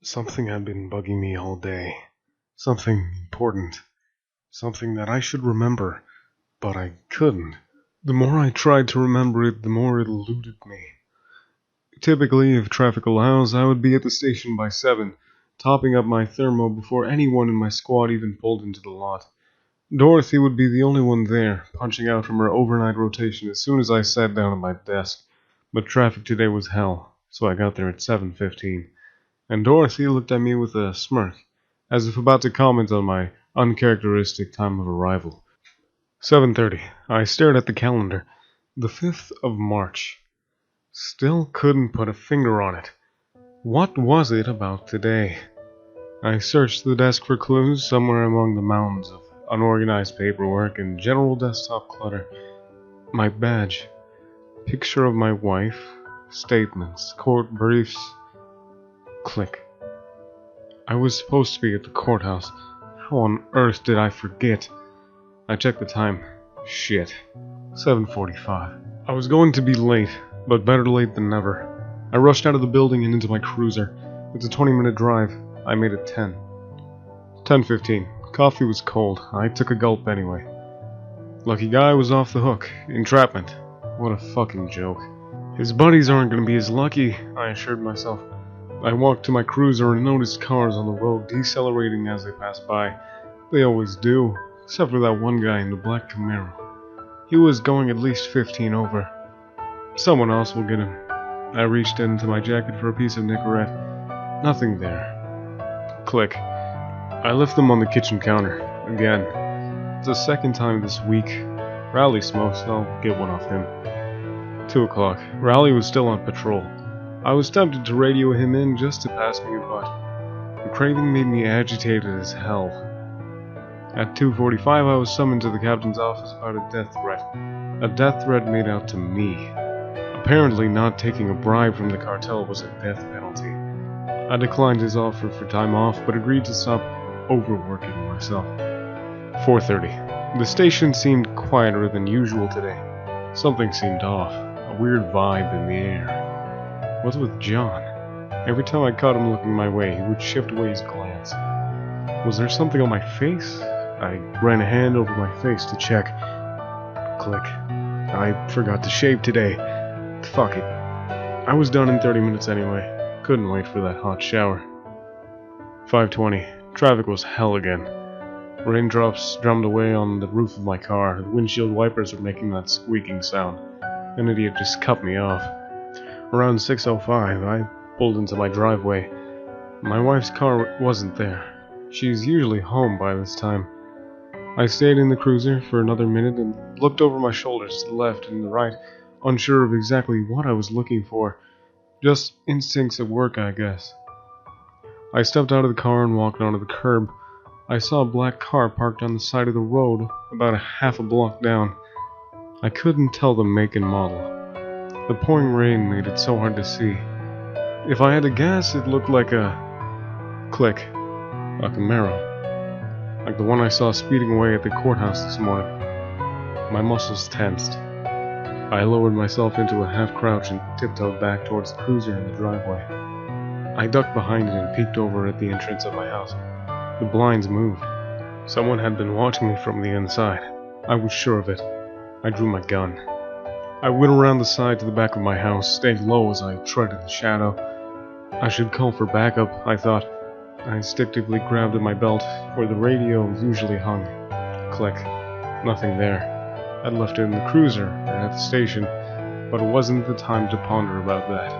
Something had been bugging me all day. Something important. Something that I should remember, but I couldn't. The more I tried to remember it, the more it eluded me. Typically, if traffic allows, I would be at the station by 7, topping up my thermo before anyone in my squad even pulled into the lot. Dorothy would be the only one there, punching out from her overnight rotation as soon as I sat down at my desk. But traffic today was hell, so I got there at 7:15. And Dorothy looked at me with a smirk, as if about to comment on my uncharacteristic time of arrival. 7:30. I stared at the calendar. The 5th of March. Still couldn't put a finger on it. What was it about today? I searched the desk for clues somewhere among the mounds of unorganized paperwork and general desktop clutter. My badge. Picture of my wife. Statements. Court briefs. Click. I was supposed to be at the courthouse. How on earth did I forget? I checked the time. Shit. 7:45. I was going to be late, but better late than never. I rushed out of the building and into my cruiser. It's a 20-minute drive. I made it 10. 10:15. Coffee was cold. I took a gulp anyway. Lucky guy was off the hook. Entrapment. What a fucking joke. His buddies aren't gonna be as lucky, I assured myself. I walked to my cruiser and noticed cars on the road decelerating as they passed by. They always do, except for that one guy in the black Camaro. He was going at least 15 over. Someone else will get him. I reached into my jacket for a piece of Nicorette. Nothing there. Click. I left them on the kitchen counter. Again. It's the second time this week. Raleigh smokes, I'll get one off him. 2 o'clock. Raleigh was still on patrol. I was tempted to radio him in just to pass me a butt. The craving made me agitated as hell. At 2:45 I was summoned to the captain's office about a death threat. A death threat made out to me. Apparently not taking a bribe from the cartel was a death penalty. I declined his offer for time off, but agreed to stop overworking myself. 4:30. The station seemed quieter than usual today. Something seemed off. A weird vibe in the air. What's with John? Every time I caught him looking my way, he would shift away his glance. Was there something on my face? I ran a hand over my face to check. Click. I forgot to shave today. Fuck it. I was done in 30 minutes anyway. Couldn't wait for that hot shower. 5:20. Traffic was hell again. Raindrops drummed away on the roof of my car. The windshield wipers were making that squeaking sound. An idiot just cut me off. Around 6:05, I pulled into my driveway. My wife's car wasn't there. She's usually home by this time. I stayed in the cruiser for another minute and looked over my shoulders to the left and the right, unsure of exactly what I was looking for. Just instincts at work, I guess. I stepped out of the car and walked onto the curb. I saw a black car parked on the side of the road, about a half a block down. I couldn't tell the make and model. The pouring rain made it so hard to see. If I had to guess, it looked like a Camaro. Like the one I saw speeding away at the courthouse this morning. My muscles tensed. I lowered myself into a half crouch and tiptoed back towards the cruiser in the driveway. I ducked behind it and peeked over at the entrance of my house. The blinds moved. Someone had been watching me from the inside. I was sure of it. I drew my gun. I went around the side to the back of my house, stayed low as I treaded the shadow. I should call for backup, I thought. I instinctively grabbed at my belt, where the radio usually hung. Click. Nothing there. I'd left it in the cruiser and at the station, but it wasn't the time to ponder about that.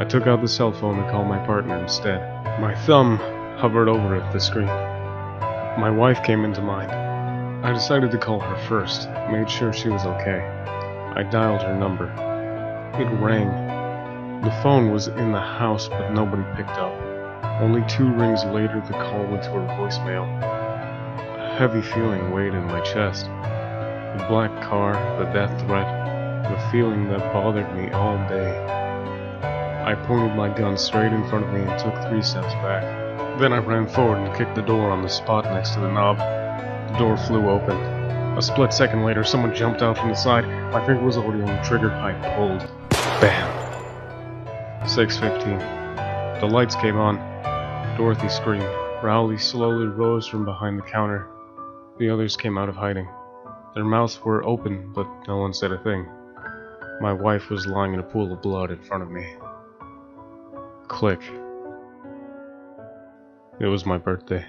I took out the cell phone and called my partner instead. My thumb hovered over the screen. My wife came into mind. I decided to call her first, made sure she was okay. I dialed her number. It rang. The phone was in the house, but nobody picked up. Only 2 rings later, the call went to her voicemail. A heavy feeling weighed in my chest. The black car, the death threat, the feeling that bothered me all day. I pointed my gun straight in front of me and took 3 steps back. Then I ran forward and kicked the door on the spot next to the knob. The door flew open. A split second later, someone jumped out from the side. My finger was already on the trigger. I pulled. Bam. 6:15. The lights came on. Dorothy screamed. Rowley slowly rose from behind the counter. The others came out of hiding. Their mouths were open, but no one said a thing. My wife was lying in a pool of blood in front of me. Click. It was my birthday.